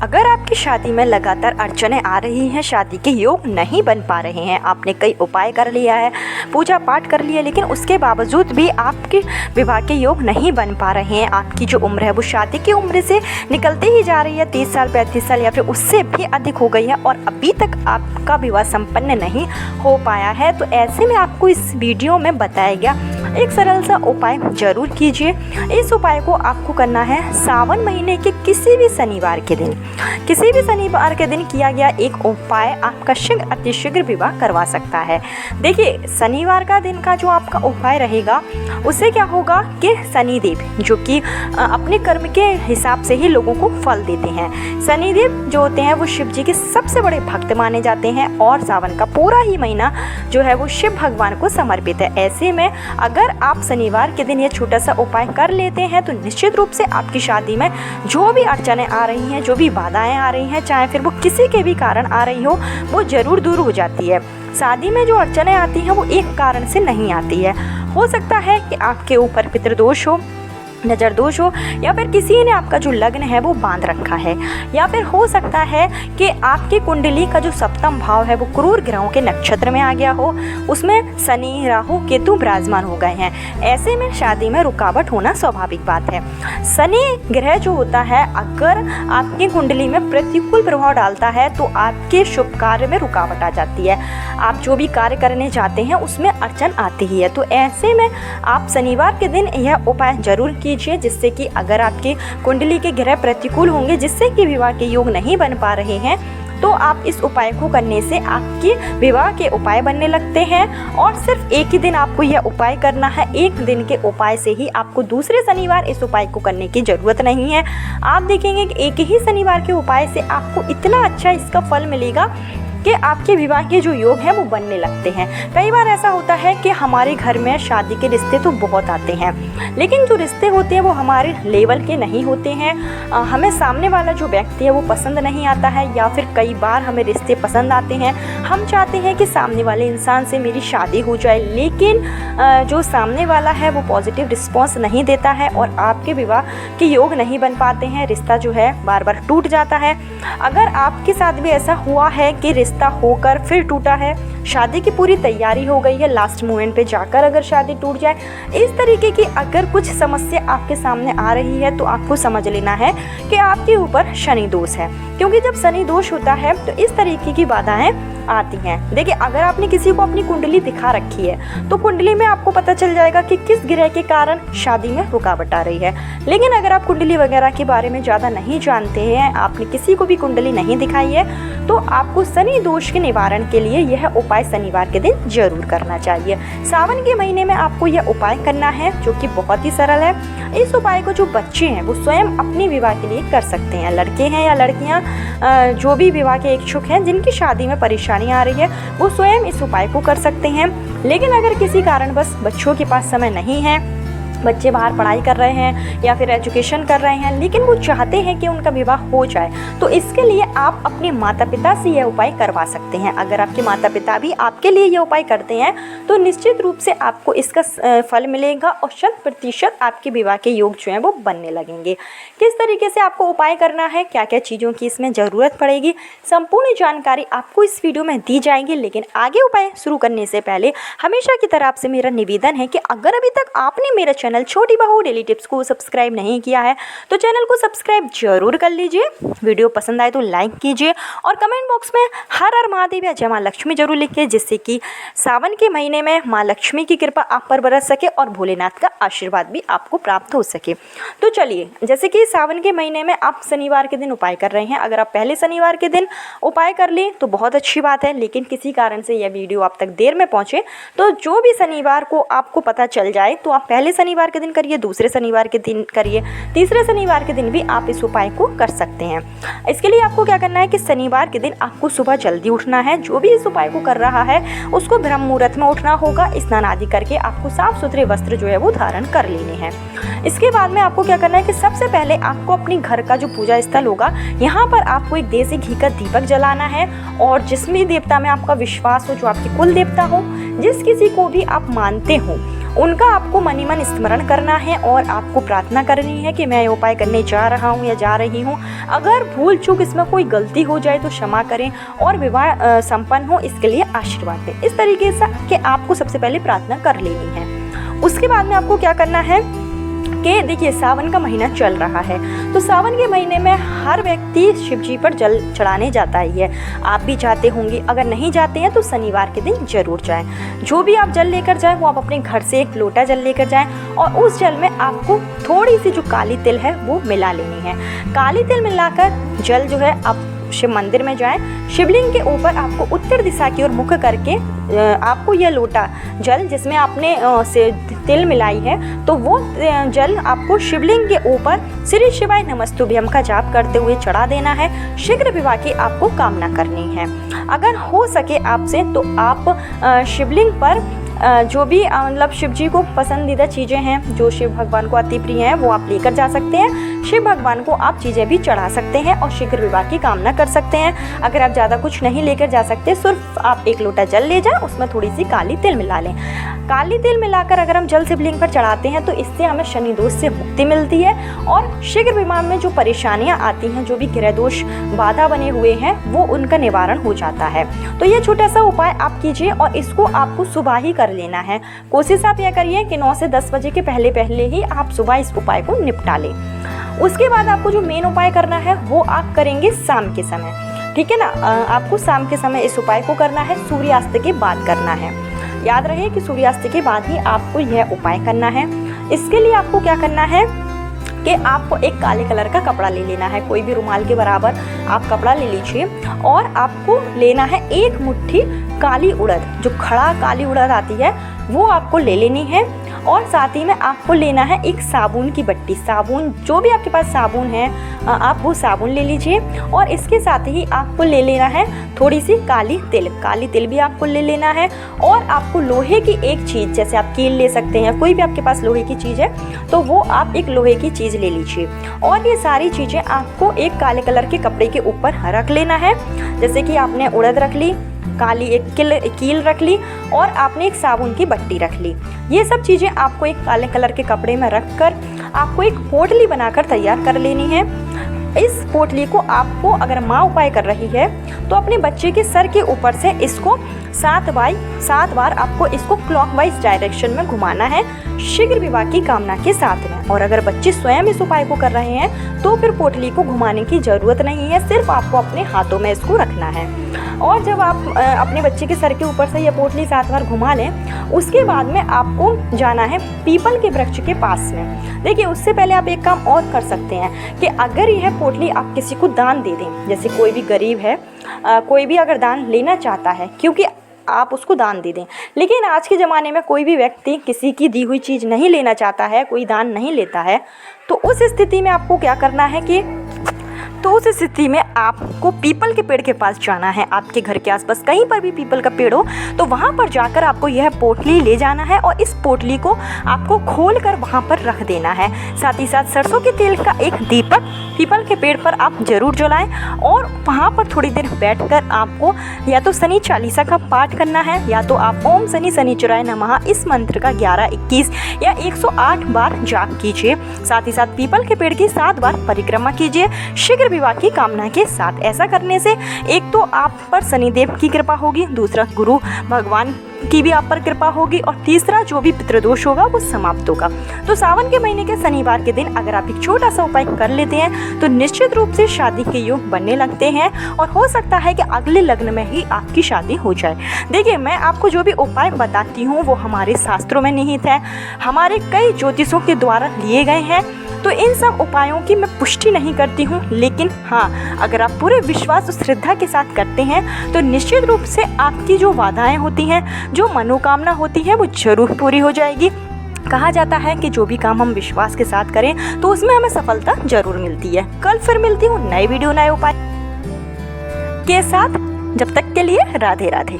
अगर आपकी शादी में लगातार अड़चनें आ रही हैं, शादी के योग नहीं बन पा रहे हैं, आपने कई उपाय कर लिया है, पूजा पाठ कर लिया, लेकिन उसके बावजूद भी आपके विवाह के योग नहीं बन पा रहे हैं, आपकी जो उम्र है वो शादी की उम्र से निकलते ही जा रही है, 30 साल 35 साल या फिर उससे भी अधिक हो गई है और अभी तक आपका विवाह संपन्न नहीं हो पाया है, तो ऐसे में आपको इस वीडियो में बताया गया एक सरल सा उपाय जरूर कीजिए। इस उपाय को आपको करना है सावन महीने के किसी भी शनिवार के दिन। किसी भी शनिवार के दिन किया गया एक उपाय आपका शीघ्र अतिशीघ्र विवाह करवा सकता है। देखिए, शनिवार का दिन का जो आपका उपाय रहेगा उससे क्या होगा कि शनिदेव जो कि अपने कर्म के हिसाब से ही लोगों को फल देते हैं, शनिदेव जो होते हैं वो शिव जी के सबसे बड़े भक्त माने जाते हैं और सावन का पूरा ही महीना जो है वो शिव भगवान को समर्पित है। ऐसे में अगर आप शनिवार के दिन ये छोटा सा उपाय कर लेते हैं तो निश्चित रूप से आपकी शादी में जो भी अड़चनें आ रही हैं, जो भी बाधाएं आ रही हैं, चाहे फिर वो किसी के भी कारण आ रही हो, वो ज़रूर दूर हो जाती है। शादी में जो अड़चनें आती हैं वो एक कारण से नहीं आती है। हो सकता है कि आपके ऊपर पितृदोष हो, नज़र दोष हो, या फिर किसी ने आपका जो लग्न है वो बांध रखा है, या फिर हो सकता है कि आपकी कुंडली का जो सप्तम भाव है वो क्रूर ग्रहों के नक्षत्र में आ गया हो, उसमें शनि राहु केतु विराजमान हो गए हैं। ऐसे में शादी में रुकावट होना स्वाभाविक बात है। शनि ग्रह जो होता है अगर आपकी कुंडली में प्रतिकूल प्रभाव डालता है तो आपके शुभ कार्य में रुकावट आ जाती है, आप जो भी कार्य करने जाते हैं उसमें अड़चन आती ही है। तो ऐसे में आप शनिवार के दिन यह उपाय जरूर कीजिए, जिससे कि अगर आपकी कुंडली के ग्रह प्रतिकूल होंगे जिससे कि विवाह के योग नहीं बन पा रहे हैं तो आप इस उपाय को करने से आपकी विवाह के उपाय बनने लगते हैं। और सिर्फ एक ही दिन आपको यह उपाय करना है, एक दिन के उपाय से ही आपको दूसरे शनिवार इस उपाय को करने की ज़रूरत नहीं है। आप देखेंगे कि एक ही शनिवार के उपाय से आपको इतना अच्छा इसका फल मिलेगा कि आपके विवाह के जो योग हैं वो बनने लगते हैं। कई बार ऐसा होता है कि हमारे घर में शादी के रिश्ते तो बहुत आते हैं, लेकिन जो रिश्ते होते हैं वो हमारे लेवल के नहीं होते हैं। हमें सामने वाला जो व्यक्ति है वो पसंद नहीं आता है, या फिर कई बार हमें रिश्ते पसंद आते हैं, हम चाहते हैं कि सामने वाले इंसान से मेरी शादी हो जाए, लेकिन जो सामने वाला है वो पॉजिटिव रिस्पॉन्स नहीं देता है और आपके विवाह के योग नहीं बन पाते हैं, रिश्ता जो है बार बार टूट जाता है। अगर आपके साथ भी ऐसा हुआ है कि रिश्ता होकर फिर टूटा है, शादी की पूरी तैयारी हो गई है, लास्ट मोमेंट पे जाकर अगर शादी टूट जाए, इस तरीके की अगर कुछ समस्या आपके सामने आ रही है तो आपको समझ लेना है कि आपके ऊपर शनि दोष है, क्योंकि जब शनि दोष होता है तो इस तरीके की बाधाएं आती हैं। देखिए, अगर आपने किसी को अपनी कुंडली दिखा रखी है तो कुंडली में आपको पता चल जाएगा कि किस ग्रह के कारण शादी में रुकावट आ रही है। लेकिन अगर आप कुंडली वगैरह के बारे में ज़्यादा नहीं जानते हैं, आपने किसी को भी कुंडली नहीं दिखाई है, तो आपको शनि दोष के निवारण के लिए यह उपाय शनिवार के दिन जरूर करना चाहिए। सावन के महीने में आपको यह उपाय करना है जो कि बहुत ही सरल है। इस उपाय को जो बच्चे हैं वो स्वयं अपने विवाह के लिए कर सकते हैं, लड़के हैं या लड़कियां, जो भी विवाह के इच्छुक हैं, जिनकी शादी में परेशानी आ रही है वो स्वयं इस उपाय को कर सकते हैं। लेकिन अगर किसी कारणवश बच्चों के पास समय नहीं है, बच्चे बाहर पढ़ाई कर रहे हैं या फिर एजुकेशन कर रहे हैं, लेकिन वो चाहते हैं कि उनका विवाह हो जाए, तो इसके लिए आप अपने माता पिता से यह उपाय करवा सकते हैं। अगर आपके माता पिता भी आपके लिए यह उपाय करते हैं तो निश्चित रूप से आपको इसका फल मिलेगा और 100% आपके विवाह के योग जो हैं वो बनने लगेंगे। किस तरीके से आपको उपाय करना है, क्या क्या चीज़ों की इसमें ज़रूरत पड़ेगी, संपूर्ण जानकारी आपको इस वीडियो में दी जाएगी। लेकिन आगे उपाय शुरू करने से पहले हमेशा की तरह आपसे मेरा निवेदन है कि अगर अभी तक आपने मेरा चैनल छोटी बहू डेली टिप्स को सब्सक्राइब नहीं किया है तो चैनल को सब्सक्राइब जरूर कर लीजिए। वीडियो पसंद आए तो लाइक कीजिए और कमेंट बॉक्स में हर हर महादेव या जय मां लक्ष्मी जरूर लिखिए, जिससे कि सावन के महीने में मां लक्ष्मी की कृपा आप पर बरस सके और भोलेनाथ का आशीर्वाद भी आपको प्राप्त हो सके। तो चलिए, जैसे कि सावन के महीने में आप शनिवार के दिन उपाय कर रहे हैं, अगर आप पहले शनिवार के दिन उपाय कर लें तो बहुत अच्छी बात है, लेकिन किसी कारण से यह वीडियो आप तक देर में पहुंचे तो जो भी शनिवार को आपको पता चल जाए तो आप पहले शनिवार के दिन करिए, दूसरे शनिवार के दिन करिए, तीसरे शनिवार के दिन भी आप इस उपाय को कर सकते हैं। इसके लिए आपको क्या करना है कि शनिवार के दिन आपको सुबह जल्दी उठना है। जो भी इस उपाय को कर रहा है उसको ब्रह्म मुहूर्त में उठना होगा, स्नान आदि करके आपको साफ सुथरे वस्त्र जो है वो धारण कर लेने हैं। इसके बाद में आपको क्या करना है कि सबसे पहले आपको अपने घर का जो पूजा स्थल होगा यहाँ पर आपको एक देसी घी का दीपक जलाना है और जिसमें देवता में आपका विश्वास हो, जो आपके कुल देवता हो, जिस किसी को भी आप मानते हो, उनका आपको मन ही मन स्मरण करना है और आपको प्रार्थना करनी है कि मैं ये उपाय करने जा रहा हूँ या जा रही हूँ। अगर भूल चूक इसमें कोई गलती हो जाए तो क्षमा करें और विवाह संपन्न हो इसके लिए आशीर्वाद दें। इस तरीके से कि आपको सबसे पहले प्रार्थना कर लेनी है। उसके बाद में आपको क्या करना है कि देखिए सावन का महीना चल रहा है, तो सावन के महीने में हर व्यक्ति शिव जी पर जल चढ़ाने जाता ही है। आप भी जाते होंगे, अगर नहीं जाते हैं तो शनिवार के दिन जरूर जाएं। जो भी आप जल लेकर जाएं वो आप अपने घर से एक लोटा जल लेकर जाएं और उस जल में आपको थोड़ी सी जो काली तिल है वो मिला लेनी है। काली तिल मिलाकर जल जो है आप शिव मंदिर में जाएं। शिवलिंग के ऊपर आपको उत्तर दिशा की ओर मुख करके आपको यह लोटा जल जिसमें आपने से तिल मिलाई है तो वो जल आपको शिवलिंग के ऊपर श्री शिवाय नमस्तुभ्यम का जाप करते हुए चढ़ा देना है। शीघ्र विवाह की आपको कामना करनी है। अगर हो सके आपसे तो आप शिवलिंग पर जो भी मतलब शिव जी को पसंदीदा चीज़ें हैं जो शिव भगवान को अति प्रिय हैं वो आप लेकर जा सकते हैं। शिव भगवान को आप चीज़ें भी चढ़ा सकते हैं और शीघ्र विवाह की कामना कर सकते हैं। अगर आप ज़्यादा कुछ नहीं लेकर जा सकते, सिर्फ आप एक लोटा जल ले जाएं, उसमें थोड़ी सी काली तिल मिला लें। काली तिल मिलाकर अगर हम जल शिवलिंग पर चढ़ाते हैं तो इससे हमें शनि दोष से मुक्ति मिलती है और शीघ्र विवाह में जो परेशानियाँ आती हैं, जो भी ग्रह दोष बाधा बने हुए हैं, वो उनका निवारण हो जाता है। तो ये छोटा सा उपाय आप कीजिए और इसको आपको सुबह ही कर लेना है। कोशिश आप यह करिए कि 9 से 10 बजे के पहले पहले ही आप सुबह इस उपाय को निपटा लें। उसके बाद आपको जो मेन उपाय करना है वो आप करेंगे शाम के समय, ठीक है ना। आपको शाम के समय इस उपाय को करना है, सूर्यास्त के बाद करना है। याद रहे कि सूर्यास्त के बाद ही आपको यह उपाय करना है। इसके लिए आपको क्या करना है कि आपको एक काले कलर का कपड़ा ले लेना है, कोई भी रुमाल के बराबर आप कपड़ा ले लीजिए और आपको लेना है एक मुट्ठी काली उड़द, जो खड़ा काली उड़द आती है वो आपको ले लेनी है। और साथ ही में आपको लेना है एक साबुन की बट्टी, साबुन जो भी आपके पास साबुन है आप वो साबुन ले लीजिए। और इसके साथ ही आपको ले लेना है थोड़ी सी काली तिल भी आपको ले लेना है। और आपको लोहे की एक चीज़, जैसे आप कील ले सकते हैं, कोई भी आपके पास लोहे की चीज़ है तो वो आप एक लोहे की चीज़ ले लीजिए। और ये सारी चीज़ें आपको एक काले कलर के कपड़े के ऊपर रख लेना है। जैसे कि आपने उड़द रख ली, काली एक कील रख ली और आपने एक साबुन की बट्टी रख ली। ये सब चीज़ें आपको एक काले कलर के कपड़े में रख कर आपको एक पोटली बनाकर तैयार कर लेनी है। इस पोटली को आपको, अगर माँ उपाय कर रही है तो अपने बच्चे के सर के ऊपर से इसको 7 बार आपको इसको क्लॉकवाइज डायरेक्शन में घुमाना है, शीघ्र विवाह की कामना के साथ में। और अगर बच्चे स्वयं इस उपाय को कर रहे हैं तो फिर पोटली को घुमाने की ज़रूरत नहीं है, सिर्फ आपको अपने हाथों में इसको रखना है। और जब आप अपने बच्चे के सर के ऊपर से यह पोटली 7 बार घुमा लें, उसके बाद में आपको जाना है पीपल के वृक्ष के पास में। देखिए उससे पहले आप एक काम और कर सकते हैं कि अगर यह पोटली आप किसी को दान दे दें, जैसे कोई भी गरीब है, कोई भी अगर दान लेना चाहता है, क्योंकि आप उसको दान दे दें। लेकिन आज के ज़माने में कोई भी व्यक्ति किसी की दी हुई चीज़ नहीं लेना चाहता है, कोई दान नहीं लेता है, तो उस स्थिति में आपको क्या करना है कि उस स्थिति में आपको पीपल के पेड़ के पास जाना है। आपके घर के आसपास कहीं पर भी पीपल का पेड़ हो तो वहाँ पर जाकर आपको यह पोटली ले जाना है और इस पोटली को आपको खोलकर वहाँ पर रख देना है। साथ ही साथ सरसों के तेल का एक दीपक पीपल के पेड़ पर आप जरूर जलाएं और वहाँ पर थोड़ी देर बैठकर आपको या तो शनि चालीसा का पाठ करना है या तो आप ओम शनि शनिचराय नमः इस मंत्र का 11, 21 या 108 बार जाप कीजिए। साथ ही साथ पीपल के पेड़ की 7 बार परिक्रमा कीजिए शीघ्र विवाह की कामना के साथ। ऐसा करने से एक तो आप पर शनिदेव की कृपा होगी, दूसरा गुरु भगवान की भी आप पर कृपा होगी और तीसरा जो भी पितृदोष होगा वो समाप्त होगा। तो सावन के महीने के शनिवार के दिन अगर आप एक छोटा सा उपाय कर लेते हैं तो निश्चित रूप से शादी के योग बनने लगते हैं और हो सकता है कि अगले लग्न में ही आपकी शादी हो जाए। देखिए मैं आपको जो भी उपाय बताती हूँ वो हमारे शास्त्रों में निहित है, हमारे कई ज्योतिषों के द्वारा लिए गए हैं। तो इन सब उपायों की मैं पुष्टि नहीं करती हूँ, लेकिन हाँ अगर आप पूरे विश्वास और श्रद्धा के साथ करते हैं तो निश्चित रूप से आपकी जो बाधाएं होती हैं, जो मनोकामना होती है वो जरूर पूरी हो जाएगी। कहा जाता है कि जो भी काम हम विश्वास के साथ करें तो उसमें हमें सफलता जरूर मिलती है। कल फिर मिलती हूँ नए वीडियो नए उपाय के साथ। जब तक के लिए राधे राधे।